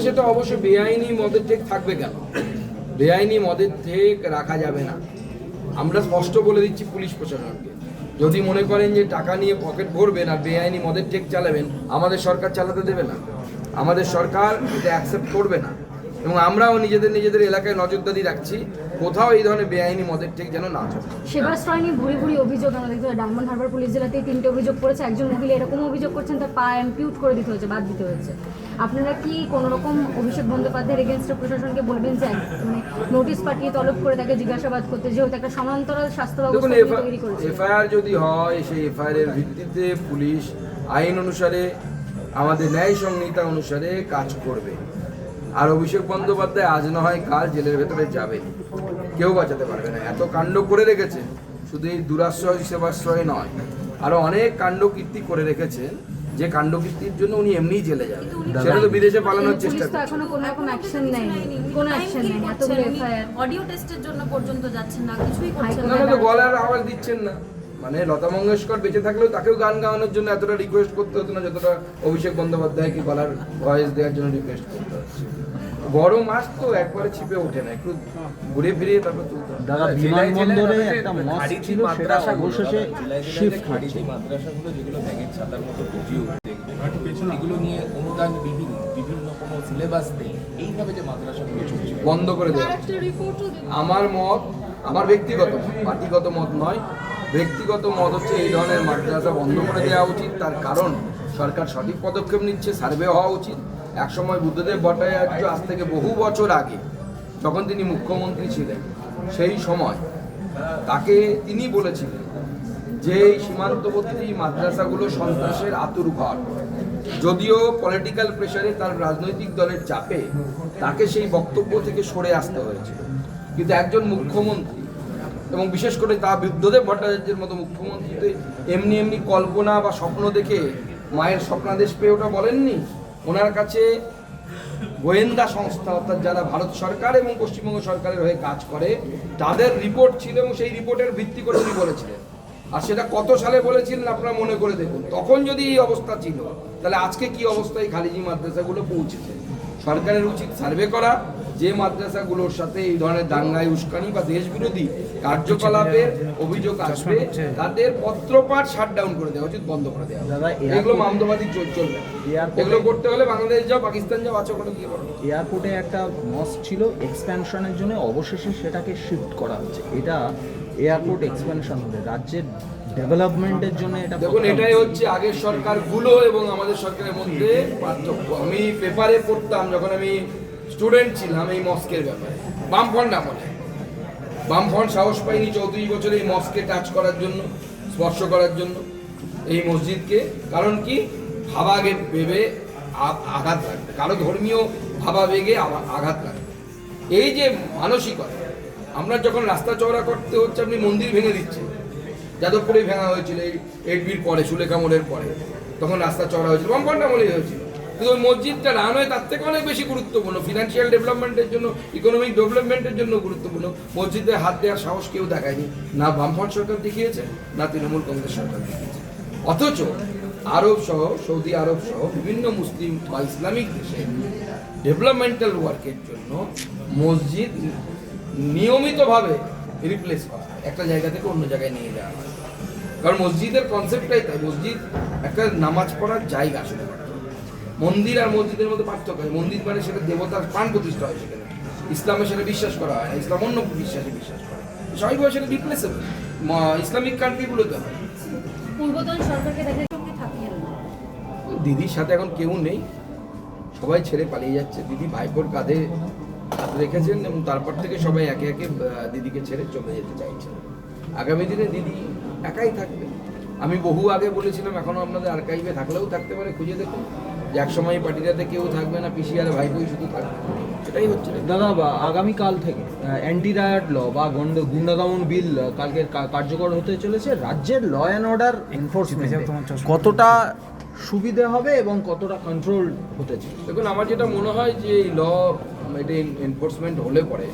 সেটা অবশ্যই বেআইনি মদের ঠেক থাকবে কেন? বেআইনি মদের ঠেক রাখা যাবে না। আমরা স্পষ্ট বলে দিচ্ছি পুলিশ প্রশাসনকে, যদি মনে করেন যে টাকা নিয়ে পকেট ভরবেন আর বেআইনি মদের ঠেক চালাবেন, আমাদের সরকার চালাতে দেবে না, আমাদের সরকার এটা অ্যাকসেপ্ট করবে না। এবং আমরাও নিজেদের এলাকায় নজরদারি রাখছি, কোথাও এই ধরনের বেআইনি মদের ঠেক যেন না চলে। সেবাশ্রয় নিয়ে ভুরি ভুরি অভিযোগ আমরা দেখতে পাই। ডায়মন্ড হারবার পুলিশ জেলাতেই 3টে অভিযোগ করেছে। একজন মহিলা এরকম অভিযোগ করছেন তার পা অ্যাম্পিউট করে দিতে হয়েছে, বাদ দিতে হয়েছে। আপনারা কি কোনো রকম অভিষেক বন্দ্যোপাধ্যায়ের এগেনস্টে প্রশাসনকে বলবেন যে মানে নোটিশ পাঠিয়ে তলব করে তাকে জিজ্ঞাসাবাদ করতে, যেহেতু একটা সমান্তরাল স্বাস্থ্য ব্যবস্থা তৈরি করেছে? এফআইআর যদি হয়, সেই এফআইআর এর ভিত্তিতে পুলিশ আইন অনুসারে, আমাদের ন্যায় সংহিতা অনুসারে কাজ করবে। আর অভিষেক বন্দ্যোপাধ্যায় আজ না হয় কাল জেলের ভেতরে যাবে, কেউ বাঁচাতে পারবে না। এত কাণ্ড করে রেখেছে, শুধু এই দুরাশ্রয় সেবাশ্রয় নয়, আরো অনেক কাণ্ড কীর্তি করে রেখেছেন, যে কাণ্ড কীর্তির জন্য উনি এমনিই জেলে যাবেন। সেটা তো বিদেশে পালানোর চেষ্টা করছে। এখনো কোনো রকম অ্যাকশন নেয়নি, কোনো অ্যাকশন নেয়নি। এতগুলো এফআইআর, অডিও টেস্টের জন্য পর্যন্ত যাচ্ছেন না, কিছুই করছেন না, তো গলার আওয়াজ দিচ্ছেন না। মানে লতা মঙ্গেশকর বেঁচে থাকলেও তাকেও গান গাওয়ানোর জন্য এতটা রিকোয়েস্ট করতে হতো না, যতটা অভিষেক বন্দ্যোপাধ্যায়কে গলার ভয়েস দেওয়ার জন্য রিকোয়েস্ট করতে হচ্ছে। বড় মাছ তো একবারে ছিপে ওঠে না, একটু ঘুরে ফিরিয়ে তারপর তুলতে হবে। দাদা, বিমানবন্দরে একটা মস্ক ছিল, সেটা অবশেষে শিফট হচ্ছে। মাদ্রাসাগুলো যেগুলো ব্যাগের ছাতার মতো বুঝিয়ে উঠতে, এগুলো নিয়ে অনুদান বিভিন্ন কোনো সিলেবাস নেই, এইভাবে যে মাদ্রাসাগুলো চলছে বন্ধ করে দেওয়া। আমার মত, আমার ব্যক্তিগত মত, পার্টিগত মত নয়, ব্যক্তিগত মত হচ্ছে এই ধরনের মাদ্রাসা বন্ধ করে দেওয়া উচিত। তার কারণ সরকার সঠিক পদক্ষেপ নিচ্ছে, সার্ভে হওয়া উচিত। একসময় বুদ্ধদেব ভট্টাচার্য, আজ থেকে বহু বছর আগে যখন তিনি মুখ্যমন্ত্রী ছিলেন, সেই সময় তাকে তিনি বলেছিলেন যে এই সীমান্তবর্তী মাদ্রাসাগুলো সন্ত্রাসের আতুরঘর। যদিও পলিটিক্যাল প্রেসারে, তার রাজনৈতিক দলের চাপে তাকে সেই বক্তব্য থেকে সরে আসতে হয়েছিল, কিন্তু একজন মুখ্যমন্ত্রী, এবং বিশেষ করে তা বুদ্ধদেব ভট্টাচার্যের মতো মুখ্যমন্ত্রীতে এমনি কল্পনা বা স্বপ্ন দেখে মায়ের স্বপ্নাদেশ পেয়ে ওটা বলেননি। ওনার কাছে গোয়েন্দা সংস্থা, অর্থাৎ যারা ভারত সরকার এবং পশ্চিমবঙ্গ সরকারের হয়ে কাজ করে, তাদের রিপোর্ট ছিল, এবং সেই রিপোর্টের ভিত্তি করে উনি বলেছিলেন। আর সেটা কত সালে বলেছিলেন আপনারা মনে করে দেখুন। তখন যদি এই অবস্থা ছিল, তাহলে আজকে কি অবস্থায় খালিজি মাদ্রাসাগুলো পৌঁছেছে। সরকারের উচিত সার্ভে করা, যে মাদ্রাসাগুলোর সাথে এই ধরনের দাঙ্গায় উস্কানি বা দেশবিরোধী কার্যকলাপের অভিযোগ আসবে, তাদের পত্রপাঠ শাটডাউন করে দেওয়া উচিত, বন্ধ করে দেওয়া। এগুলো মামলাবাদী চলবে, এগুলো করতে হলে বাংলাদেশ যাও, পাকিস্তান যাও, আছে ওখানে গিয়ে করো। এয়ারপোর্টে একটা মস্ক ছিল, এক্সপ্যানশনের জন্য অবশেষে সেটাকে শিফট করা হচ্ছে। এটা এয়ারপোর্ট এক্সপ্যানশন হবে, রাজ্যের ডেভেলপমেন্টের জন্য এটা। দেখুন, এটাই হচ্ছে আগের সরকারগুলো এবং আমাদের সরকারের মধ্যে পার্থক্য। আমি পেপারে পড়তাম যখন আমি স্টুডেন্ট ছিলাম এই মস্কের ব্যাপারে, বামফ্রন্ট আমলে। বামফ্রন্ট সাহস পাইনি 34 বছরে এই মস্কে টাচ করার জন্য, স্পর্শ করার জন্য এই মসজিদকে। কারণ কি, ভাবাগে ভেবে আঘাত লাগবে, কারো ধর্মীয় ভাবাবেগে আঘাত লাগবে। এই যে মানসিকতা, আমরা যখন রাস্তা চওড়া করতে হচ্ছে, আপনি মন্দির ভেঙে দিচ্ছেন। যাদবপুরে ভাঙা হয়েছিল এই 8B পরে, সুলেখা মোড়ের পরে, তখন রাস্তা চওড়া হয়েছিল, বামফ্রন্ট আমলেই হয়েছিল। কিন্তু ওই মসজিদটা রান হয় তার থেকে অনেক বেশি গুরুত্বপূর্ণ, ফিনান্সিয়াল ডেভেলপমেন্টের জন্য, ইকোনমিক ডেভেলপমেন্টের জন্য গুরুত্বপূর্ণ। মসজিদে হাত দেওয়ার সাহস কেউ দেখায়নি, না বামফ্রন্ট সরকার দেখিয়েছে, না তৃণমূল কংগ্রেস সরকার দেখিয়েছে। অথচ আরব সহ, সৌদি আরব সহ বিভিন্ন মুসলিম বা ইসলামিক দেশে ডেভেলপমেন্টাল ওয়ার্কের জন্য মসজিদ নিয়মিতভাবে রিপ্লেস করা হয়, একটা জায়গা থেকে অন্য জায়গায় নিয়ে যাওয়া হয়। কারণ মসজিদের কনসেপ্টটাই তাই, মসজিদ একটা নামাজ পড়ার জায়গা। আসলে মন্দির আর মসজিদের মধ্যে পার্থক্য হয়। মন্দির মানে সেটা দেবতার প্রাণ প্রতিষ্ঠা হয়, সেখানে ইসলামে সেটা বিশ্বাস করা হয় না, ইসলাম অন্য বিশ্বাসে বিশ্বাস করে। স্বাভাবিকভাবে সেটা রিপ্লেসেবল, ইসলামিক কান্ট্রিগুলোতে হয়। পূর্বতন সরকারকে দেখা সঙ্গে থাকিয়ে দিদির সাথে এখন কেউ নেই, সবাই ছেড়ে পালিয়ে যাচ্ছে। দিদি ভাইপোর কাঁধে হাত রেখেছেন, এবং তারপর থেকে সবাই একে একে দিদিকে ছেড়ে চলে যেতে চাইছেন। আগামী দিনে দিদি একাই থাকবে। আমি বহু আগে বলেছিলাম, এখনো আপনাদের আর্কাইভে থাকলেও থাকতে পারে, খুঁজে দেখুন, যে একসময় পার্টিটাতে কেউ থাকবে না, পিসি আর ভাইপোই শুধু থাকবে। সেটাই হচ্ছে দাদা। আগামীকাল থেকে অ্যান্টি রায়ট ল বা গুন্ডা দমন বিল কালকে কার্যকর হতে চলেছে। রাজ্যের ল অ্যান্ড অর্ডার এনফোর্সমেন্ট কতটা সুবিধে হবে এবং কতটা কন্ট্রোল হতে চলেছে? দেখুন, আমার যেটা মনে হয় যে এই ল, এটা এনফোর্সমেন্ট হলে পরে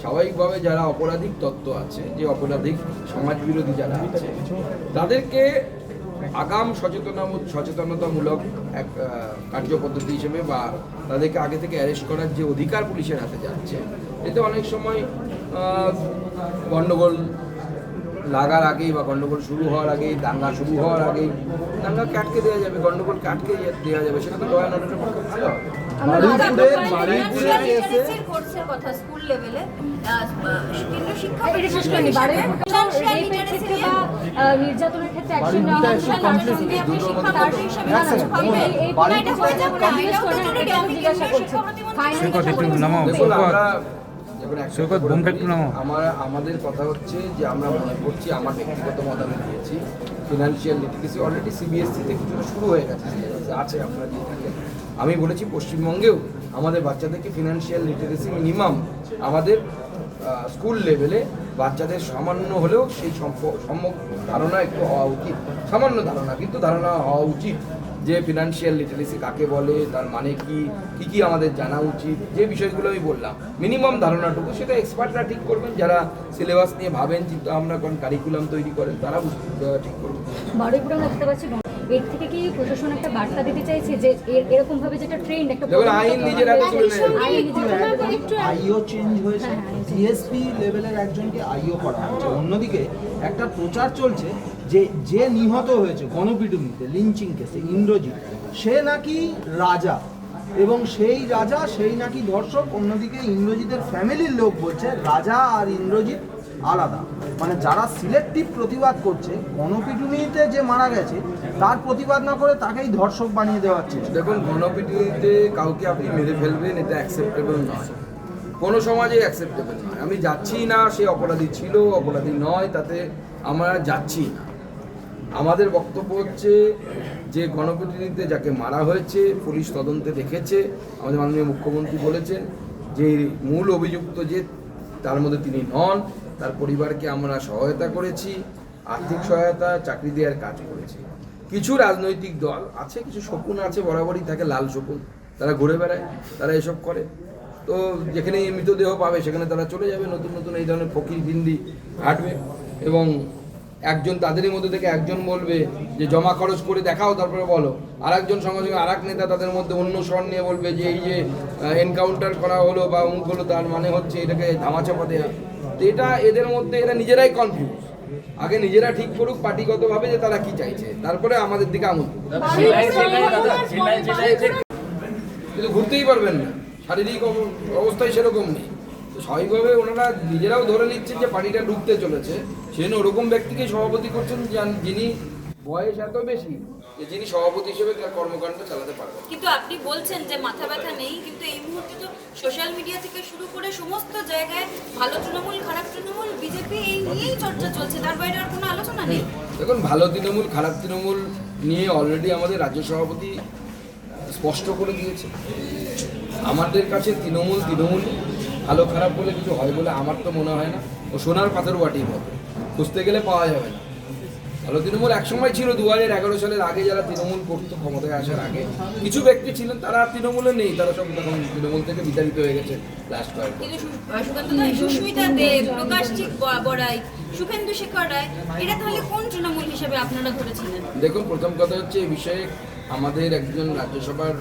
স্বাভাবিকভাবে যারা অপরাধিক তত্ত্ব আছে, যে অপরাধিক সমাজবিরোধী যারা আছে, তাদেরকে আগাম সচেতনতামূলক এক কার্যপদ্ধতি হিসেবে বা তাদেরকে আগে থেকে অ্যারেস্ট করার যে অধিকার পুলিশের হাতে যাচ্ছে, এতে অনেক সময় গণ্ডগোল লাগার আগেই বা গণ্ডগোল শুরু হওয়ার আগেই, দাঙ্গা শুরু হওয়ার আগেই দাঙ্গাকে আটকে দেওয়া যাবে, গণ্ডগোলকে আটকে দেওয়া যাবে, সেটা তো ল অ্যান্ড অর্ডারের পক্ষে ভালো হবে। কোর্সের কথা স্কুল লেভেলে কেন্দ্রীয় শিক্ষা এটা শেষ করিনি, রেপের ক্ষেত্রে বা নির্যাতনের ক্ষেত্রে অ্যাকশন নেওয়া হয় আমাদের কথা হচ্ছে যে আমরা মনে করছি, আমার ব্যক্তিগত মতামত দিয়েছি, ফিনান্সিয়াল লিটারেসি অলরেডি সিবিএসসিতে কিছুটা শুরু হয়ে গেছে, আছে আপনারা দিয়ে থাকেন। আমি বলেছি পশ্চিমবঙ্গেও আমাদের বাচ্চাদেরকে ফিনান্সিয়াল লিটারেসি মিনিমাম আমাদের স্কুল লেভেলে বাচ্চাদের সামান্য হলেও সেই ধারণা একটু হওয়া উচিত, সামান্য ধারণা কিন্তু ধারণা হওয়া উচিত যে ফিনান্সিয়াল লিটারেসি কাকে বলে, তার মানে কি আমাদের জানা উচিত, যে বিষয়গুলো আমি বললাম মিনিমাম ধারণাটুকু সেটা এক্সপার্টরা ঠিক করবেন, যারা সিলেবাস নিয়ে ভাবেন, চিন্তা ভাবনা করেন, কারিকুলাম তৈরি করেন, তারা ঠিক করবেন। বারুইপুরে আমরা দেখতে পাচ্ছি এর থেকে কি প্রশাসন একটা বার্তা দিতে চাইছে যে এরকম ভাবে যেটা ট্রেন্ড একটা আইন নিজের হাতে তুলে নেয়। আইও চেঞ্জ হয়েছে, ডিএসপি লেভেলের একজনকে আইও করা হয়েছে। অন্যদিকে একটা প্রচার চলছে যে নিহত হয়েছে গণপিটুনিতে, লিঞ্চিং কেসে, ইন্দ্রজিৎ, সে নাকি রাজা এবং সেই রাজা সেই নাকি ধর্ষক। অন্যদিকে ইন্দ্রজিতের ফ্যামিলির লোক বলছে রাজা আর ইন্দ্রজিৎ আলাদা। মানে যারা সিলেক্টিভ প্রতিবাদ করছে, গণপিটুনিতে যে মারা গেছে তার প্রতিবাদ না করে তাকেই ধর্ষক বানিয়ে দেওয়া হচ্ছে। দেখুন, গণপিটুনিতে কাউকে আপনি মেরে ফেলবেন, এটা অ্যাকসেপ্টেবল নয়, কোনো সমাজে অ্যাকসেপ্টেবল নয়। আমি যাচ্ছি না সে অপরাধী ছিল অপরাধী নয়, তাতে আমরা যাচ্ছি না। আমাদের বক্তব্য হচ্ছে যে গণপিটুনিতে যাকে মারা হয়েছে পুলিশ তদন্তে দেখেছে, আমাদের মাননীয় মুখ্যমন্ত্রী বলেছেন যে মূল অভিযুক্ত যে তার মধ্যে তিনি নন, তার পরিবারকে আমরা সহায়তা করেছি, আর্থিক সহায়তা, চাকরি দেওয়ার কাজ করেছি। কিছু রাজনৈতিক দল আছে, কিছু শকুন আছে, বরাবরই থাকে লাল শকুন, তারা ঘুরে বেড়ায়, তারা এসব করে। তো যেখানে মৃতদেহ পাবে সেখানে তারা চলে যাবে, নতুন নতুন এই ধরনের ফকির গিন্দি হাঁটবে এবং একজন তাদেরই মধ্যে থেকে একজন বলবে যে জমা খরচ করে দেখাও তারপরে বলো, আর একজন সঙ্গে সঙ্গে আর এক নেতা তাদের মধ্যে অন্য স্বর নিয়ে বলবে যে এই যে এনকাউন্টার করা হলো বা অমুক হলো তার মানে হচ্ছে এটাকে ধামাচাপা দেওয়া। তো এটা এদের মধ্যে এরা নিজেরাই কনফিউজ। আগে নিজেরা ঠিক করুক পার্টিগতভাবে যে তারা কি চাইছে, তারপরে আমাদের দিকে আঙুল, কিন্তু ঘুরতেই পারবেন না, শারীরিক অবস্থায় সেরকম নেই। স্বাভাবিকভাবে ওনারা নিজেরাও ধরে নিচ্ছেন যে পার্টিটা ডুবতে চলেছে, সেজন্য ওরকম ব্যক্তিকে সভাপতি করছেন যিনি বয়স এত বেশি যে যিনি সভাপতি হিসেবে তার কর্মকাণ্ড চালাতে পারবেন। কিন্তু আপনি বলছেন যে মাথা ব্যথা নেই, কিন্তু এই মুহূর্তে তো সোশ্যাল মিডিয়া থেকে শুরু করে সমস্ত জায়গায় ভালো তৃণমূল খারাপ তৃণমূল বিজেপি এই নিয়েই চর্চা চলছে, তার বাইরে আর কোনো আলোচনা নেই। দেখুন, ভালো তৃণমূল খারাপ তৃণমূল নিয়ে অলরেডি আমাদের রাজ্য সভাপতি স্পষ্ট করে দিয়েছে। আমাদের কাছে তৃণমূল ভালো খারাপ বলে কিছু হয় বলে আমার তো মনে হয় না। ও সোনার পাথর বাটির মতো, খুঁজতে গেলে পাওয়া যাবে না। ভালো তৃণমূল একসময় ছিল 2011 সালের আগে, যারা তৃণমূল করতো ক্ষমতায় আসার আগে কিছু ব্যক্তি ছিলেন, তারা তৃণমূলে নেই, তারা সব তখন তৃণমূল থেকে বিতাড়িত হয়ে গেছে লাস্ট কয়েক বছর। সুস্মিতা দেব, প্রকাশজিৎ বড়াই, শুভেন্দু শেখর রায়, এরা তাহলে কোন তৃণমূল হিসেবে আপনারা ধরেছিলেন? দেখুন, প্রথম কথা হচ্ছে এই বিষয়ে আমাদের একজন রাজ্যসভার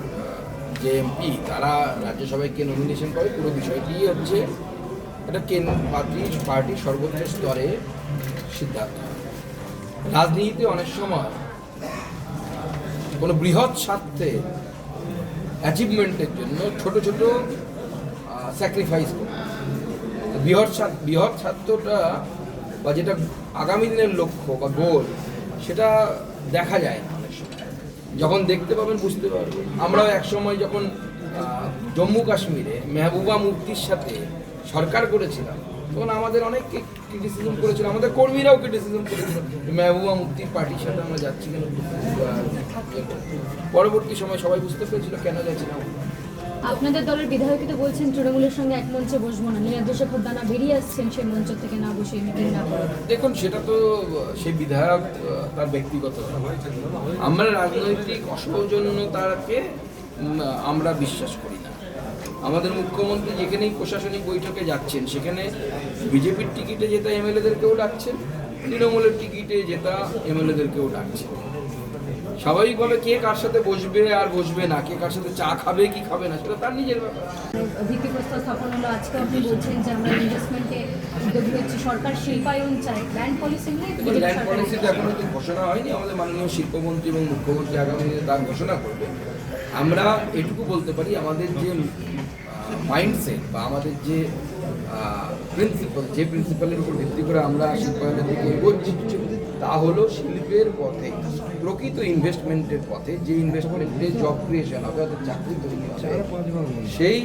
যে এমপি, তারা রাজ্যসভায় কে নমিনেশন করে পুরো বিষয়টি হচ্ছে এটা পার্টির সর্বোচ্চ স্তরে সিদ্ধান্ত। রাজনীতিতে অনেক সময় কোনো বৃহৎ স্বার্থে অ্যাচিভমেন্টের জন্য ছোট ছোট স্যাক্রিফাইস করতে, বৃহৎ স্বার্থটা বা যেটা আগামী দিনের লক্ষ্য বা গোল সেটা দেখা যায় না অনেক সময়। যখন দেখতে পাবেন বুঝতে পারবেন। আমরাও একসময় যখন জম্মু কাশ্মীরে মেহবুবা মুফতির সাথে সরকার করেছিলাম, তখন আমাদের অনেক ক্রিটিসিজম করেছিল, আমাদের কর্মীরাও ক্রিটিসিজম করেছিল মেহবুবা মুফতির পার্টির সাথে আমরা যাচ্ছি কেন। পরবর্তী সময় সবাই বুঝতে পেরেছিল কেন যাচ্ছিলাম। আপনাদের দলের বিধায়ক তো বলছেন তৃণমূলের সঙ্গে এক মঞ্চে বসবো না, নীলাদ্রি শেখর দানা বেরিয়ে আসছেন সেই মঞ্চ থেকে না বসে মিটিং না করে। দেখুন, সেটা তো সেই বিধায়ক তার ব্যক্তিগত, আমরা রাজনৈতিক অসৌজন্যতাকে আমরা বিশ্বাস করি না। আমাদের মুখ্যমন্ত্রী যেখানেই প্রশাসনিক বৈঠকে যাচ্ছেন সেখানে বিজেপির টিকিটে যেটা এমএলএদেরকেও ডাকছেন, তৃণমূলের টিকিটে যেটা এমএলএদেরকেও ডাকছেন। স্বাভাবিকভাবে কে কার সাথে বসবে আর বসবে না, কে কার সাথে চা খাবে কি খাবে না, সেটা তার নিজের ব্যাপার। ভিত্তিপ্রস্তর স্থাপন হলো, আজকে আপনি বলছেন যে আমরা ইনভেস্টমেন্টে উদ্যোগী হচ্ছি, সরকার শিল্পায়ন চায়, ল্যান্ড পলিসি নিয়ে দেখুন, ল্যান্ড পলিসিতে এখনো তো ঘোষণা হয়নি, আমাদের মাননীয় শিল্পমন্ত্রী এবং মুখ্যমন্ত্রী আগামী দিনে তার ঘোষণা করবে। আমরা এটুকু বলতে পারি, আমাদের যে মাইন্ডসেট বা আমাদের যে প্রিন্সিপালের উপর ভিত্তি করে আমরা শিল্পায়নের দিকে এগোচ্ছি, তা হলো শিল্পের পথে, প্রকৃত ইনভেস্টমেন্টের পথে, যে ইনভেস্টমেন্টে জব ক্রিয়েশন হবে, অর্থাৎ চাকরি তৈরি হবে, সেই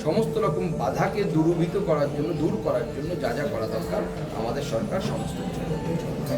সমস্ত রকম বাধাকে দূর করার জন্য যা যা করা দরকার আমাদের সরকার সমস্ত কিছু করবে।